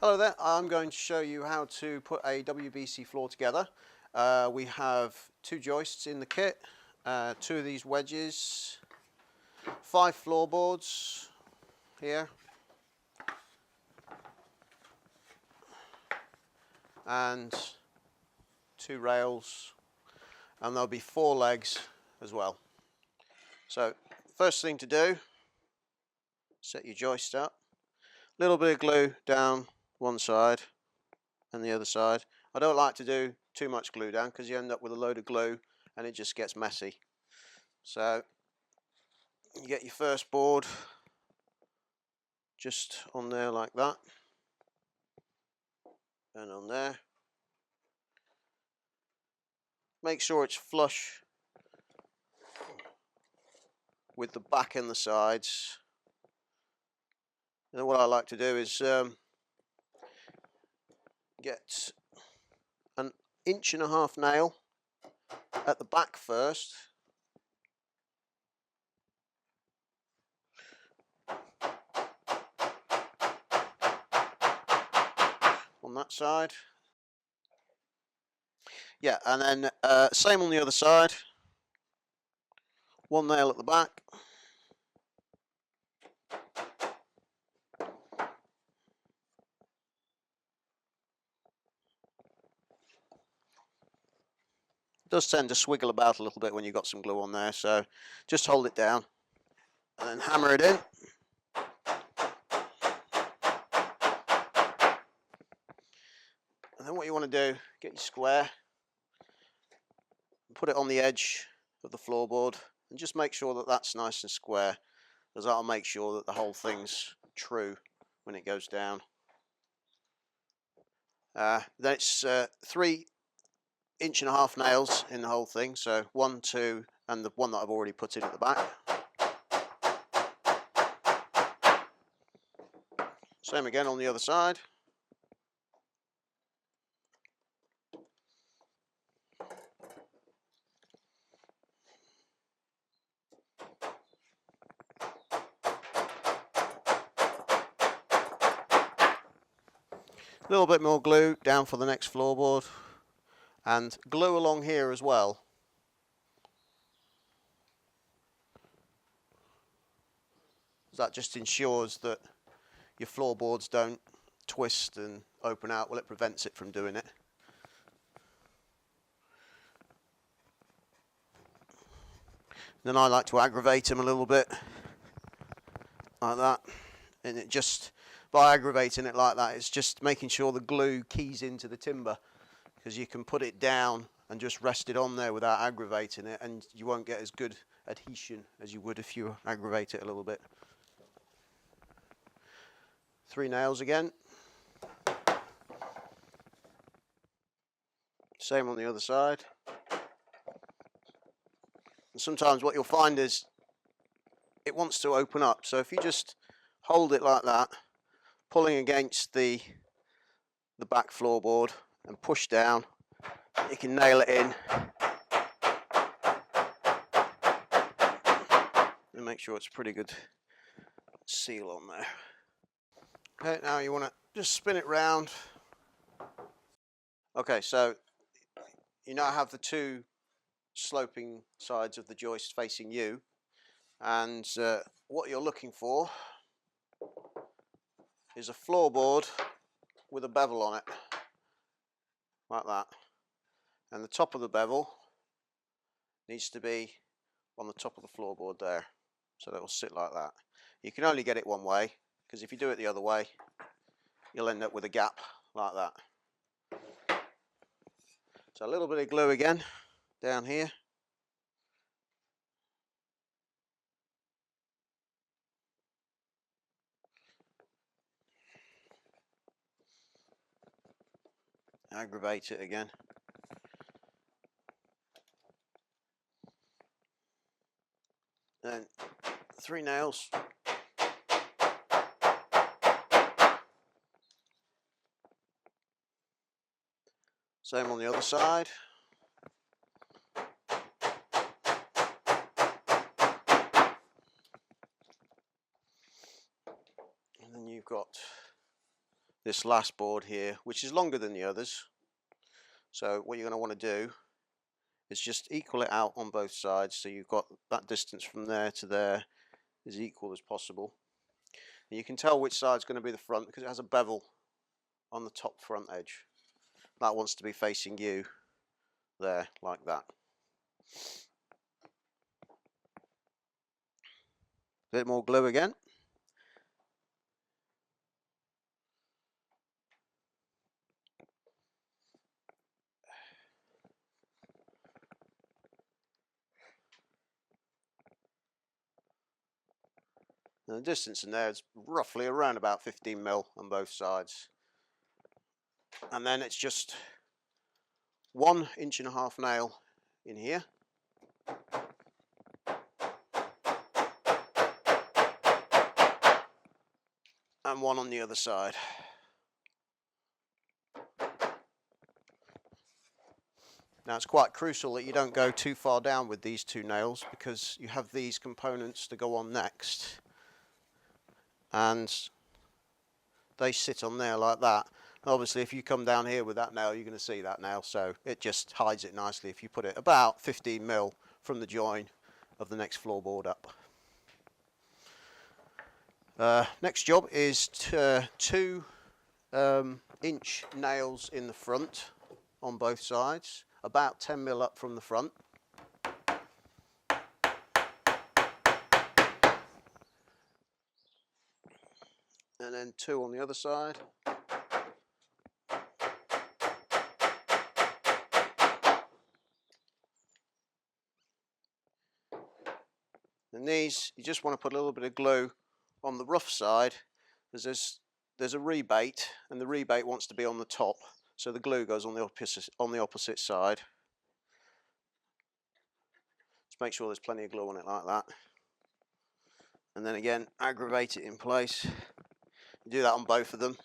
Hello there, I'm going to show you how to put a WBC floor together. We have 2 joists in the kit, 2 of these wedges, 5 floorboards here, and 2 rails, and there'll be 4 legs as well. So first thing to do, set your joist up, a little bit of glue down one side and the other side. I don't like to do too much glue down because you end up with a load of glue and it just gets messy. So you get your first board just on there like that, and on there. Make sure it's flush with the back and the sides. And then what I like to do is get an 1.5 nail at the back first, on that side. Yeah, and then same on the other side. 1 nail at the back. It does tend to swiggle about a little bit when you've got some glue on there, so just hold it down and then hammer it in. And then what you want to do, get your square, put it on the edge of the floorboard, and just make sure that that's nice and square, because that'll make sure that the whole thing's true when it goes down. Then it's 3 1.5 nails in the whole thing, so 1, 2, and the one that I've already put in at the back. Same again on the other side. A little bit more glue down for the next floorboard, and glue along here as well. That just ensures that your floorboards don't twist and open out. Well, it prevents it from doing it. Then I like to aggravate them a little bit, like that. And it just, by aggravating it like that, it's just making sure the glue keys into the timber, because you can put it down and just rest it on there without aggravating it, and you won't get as good adhesion as you would if you aggravate it a little bit. 3 nails again. Same on the other side. And sometimes what you'll find is it wants to open up, so if you just hold it like that, pulling against the back floorboard and push down, you can nail it in and make sure it's a pretty good seal on there. Okay, now you want to just spin it round. Okay, so you now have the 2 sloping sides of the joist facing you, and what you're looking for is a floorboard with a bevel on it, like that, and the top of the bevel needs to be on the top of the floorboard there, so that will sit like that. You can only get it one way, because if you do it the other way, you'll end up with a gap like that. So a little bit of glue again down here. Aggravate it again. Then 3 nails. Same on the other side. And then you've got this last board here, which is longer than the others. So what you're going to want to do is just equal it out on both sides, so you've got that distance from there to there as equal as possible. And you can tell which side's going to be the front because it has a bevel on the top front edge. That wants to be facing you there, like that. Bit more glue again. And the distance in there is roughly around about 15 mil on both sides. And then it's just 1.5 inch nail in here. And one on the other side. Now it's quite crucial that you don't go too far down with these two nails because you have these components to go on next. And they sit on there like that. Obviously if you come down here with that nail, you're going to see that nail, so it just hides it nicely if you put it about 15 mil from the join of the next floorboard up. Next job is 2 inch nails in the front on both sides, about 10 mil up from the front. And then 2 on the other side. And these, you just want to put a little bit of glue on the rough side, because there's a rebate, and the rebate wants to be on the top, so the glue goes on the opposite side. Just make sure there's plenty of glue on it like that. And then again, aggravate it in place. You do that on both of them.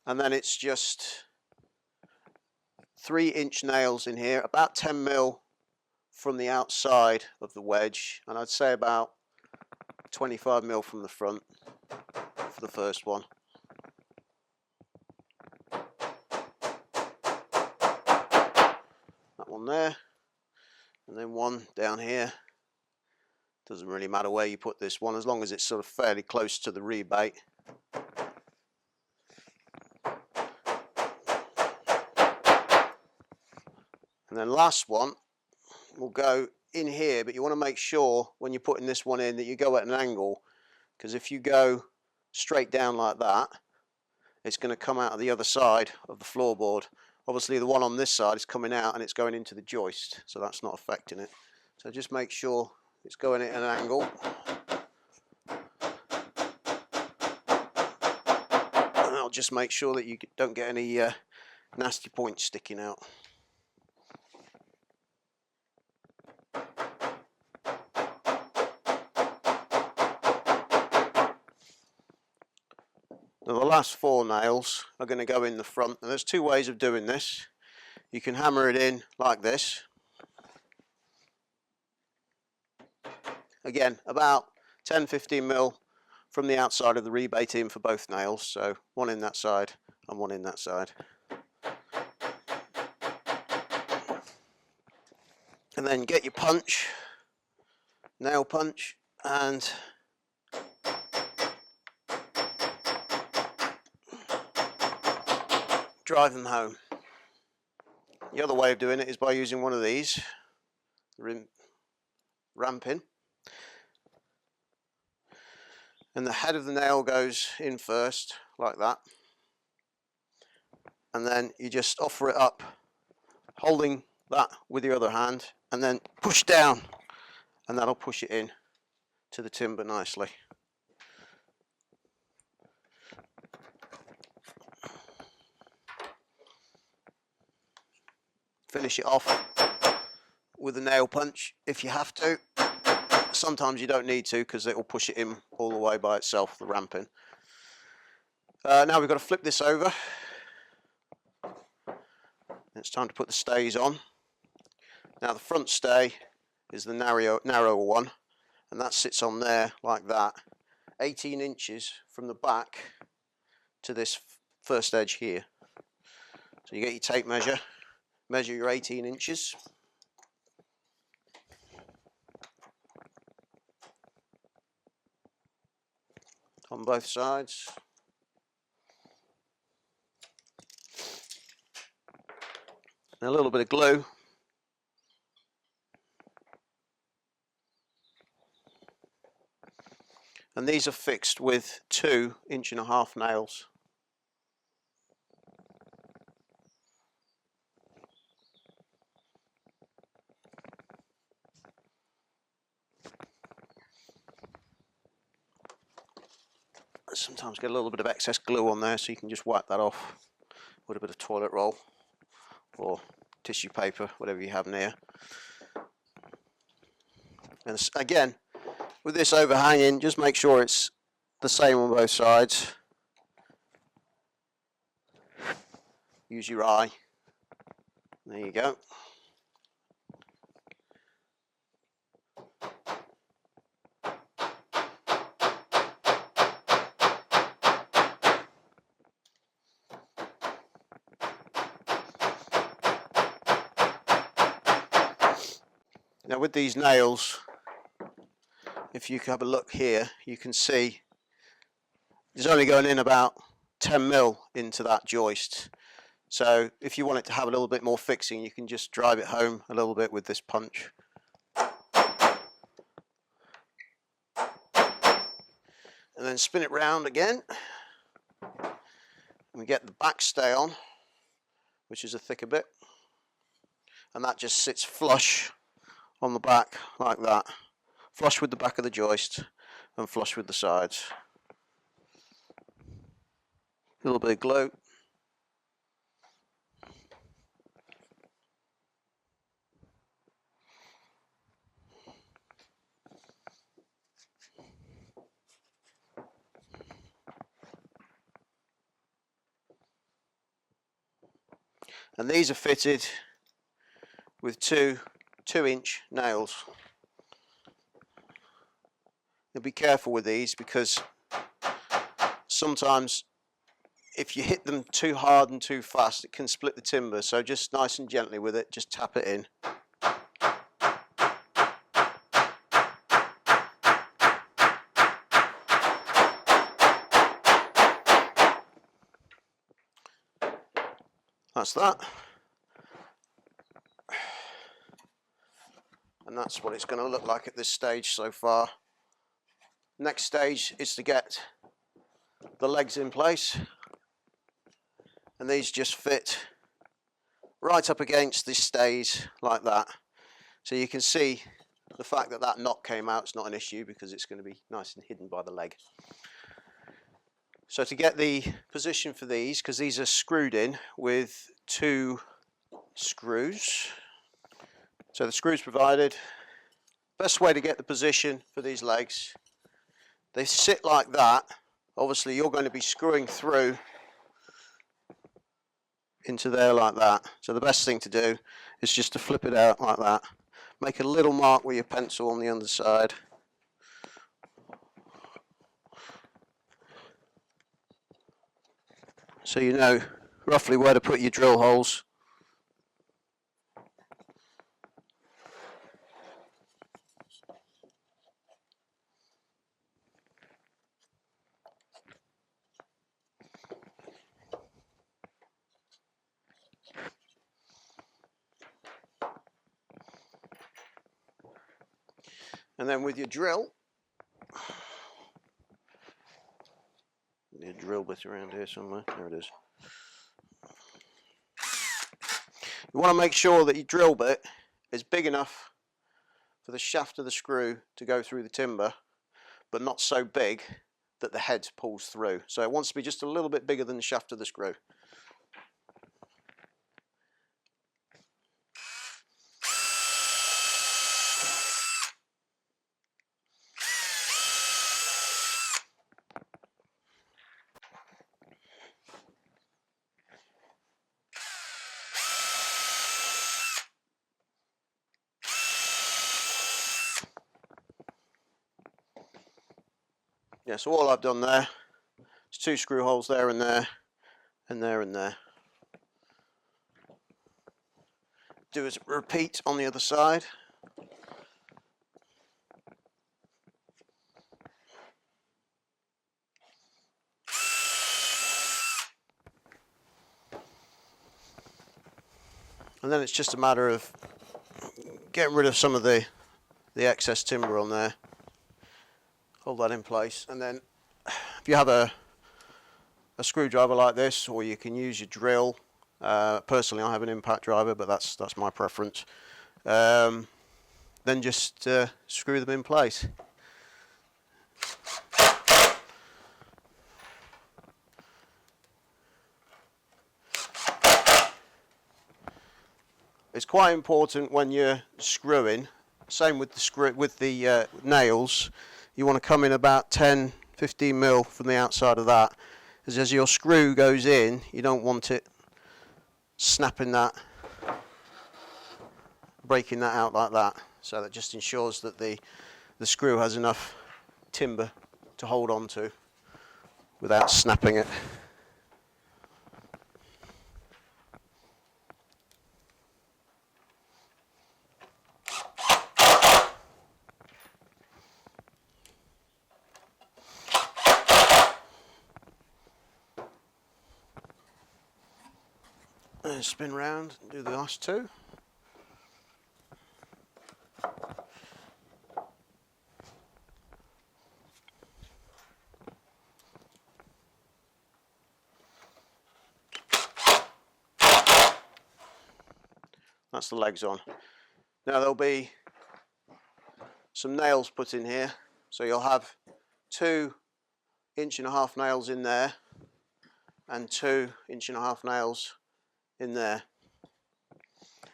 And then it's just 3 inch nails in here, about 10 mil from the outside of the wedge, and I'd say about 25 mil from the front for the first one. That one there, and then one down here. Doesn't really matter where you put this one, as long as it's sort of fairly close to the rebate. And then last one will go in here, but you want to make sure when you're putting this one in that you go at an angle, because if you go straight down like that, it's going to come out of the other side of the floorboard. Obviously the one on this side is coming out and it's going into the joist, so that's not affecting it. So just make sure it's going at an angle. And I'll just make sure that you don't get any nasty points sticking out. Now the last 4 nails are going to go in the front, and there's 2 ways of doing this. You can hammer it in like this. Again, about 10-15 mil from the outside of the rebate in for both nails, so one in that side and one in that side. And then get your punch, nail punch, and drive them home. The other way of doing it is by using one of these, ramping, and the head of the nail goes in first, like that, and then you just offer it up, holding that with your other hand, and then push down, and that'll push it in to the timber nicely. Finish it off with a nail punch if you have to. Sometimes you don't need to because it will push it in all the way by itself, the ramping. Now we've got to flip this over. It's time to put the stays on. Now the front stay is the narrower one, and that sits on there like that, 18 inches from the back to this first edge here. So you get your tape measure, measure your 18 inches. On both sides. And a little bit of glue. And these are fixed with 2 1.5-inch nails. Sometimes get a little bit of excess glue on there, so you can just wipe that off with a bit of toilet roll or tissue paper, whatever you have near. And again, with this overhanging, just make sure it's the same on both sides. Use your eye. There you go. Now with these nails, if you have a look here, you can see it's only going in about 10 mil into that joist. So if you want it to have a little bit more fixing, you can just drive it home a little bit with this punch. And then spin it round again. And we get the back stay on, which is a thicker bit. And that just sits flush on the back like that. Flush with the back of the joist and flush with the sides. A little bit of glue. And these are fitted with 2 2-inch nails. Now be careful with these, because sometimes if you hit them too hard and too fast, it can split the timber. So just nice and gently with it, just tap it in. That's that. And that's what it's going to look like at this stage so far. Next stage is to get the legs in place, and these just fit right up against the stays like that. So you can see the fact that that knot came out is not an issue, because it's going to be nice and hidden by the leg. So to get the position for these, because these are screwed in with 2 screws. So the screws provided. Best way to get the position for these legs, they sit like that. Obviously you're going to be screwing through into there like that. So the best thing to do is just to flip it out like that. Make a little mark with your pencil on the underside. So you know roughly where to put your drill holes. And then with your drill, the drill bit around here somewhere, there it is. You want to make sure that your drill bit is big enough for the shaft of the screw to go through the timber, but not so big that the head pulls through. So it wants to be just a little bit bigger than the shaft of the screw. Yeah, so all I've done there is 2 screw holes there and there, and there and there. Do a repeat on the other side. And then it's just a matter of getting rid of some of the excess timber on there. Hold that in place, and then if you have a screwdriver like this, or you can use your drill. Personally, I have an impact driver, but that's my preference. Then just screw them in place. It's quite important when you're screwing. Same with the nails. You want to come in about 10-15 mil from the outside of that, because as your screw goes in, you don't want it snapping that, breaking that out like that. So that just ensures that the screw has enough timber to hold on to without snapping it. And spin round and do the last 2. That's the legs on. Now there'll be some nails put in here, so you'll have 2 1.5-inch nails in there and 2 1.5-inch nails in there.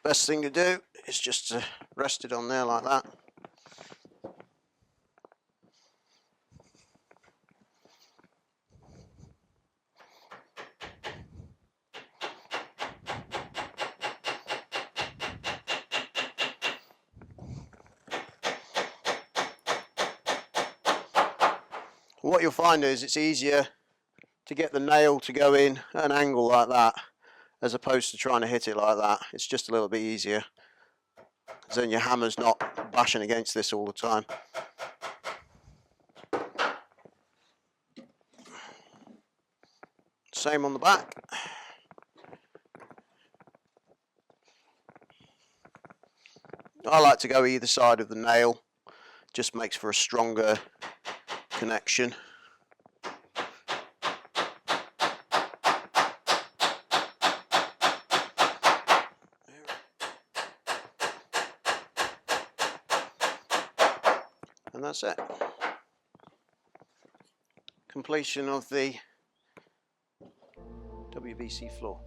Best thing to do is just to rest it on there like that. What you'll find is it's easier to get the nail to go in at an angle like that, as opposed to trying to hit it like that. It's just a little bit easier, because then your hammer's not bashing against this all the time. Same on the back. I like to go either side of the nail, just makes for a stronger connection. And that's it. Completion of the WBC floor.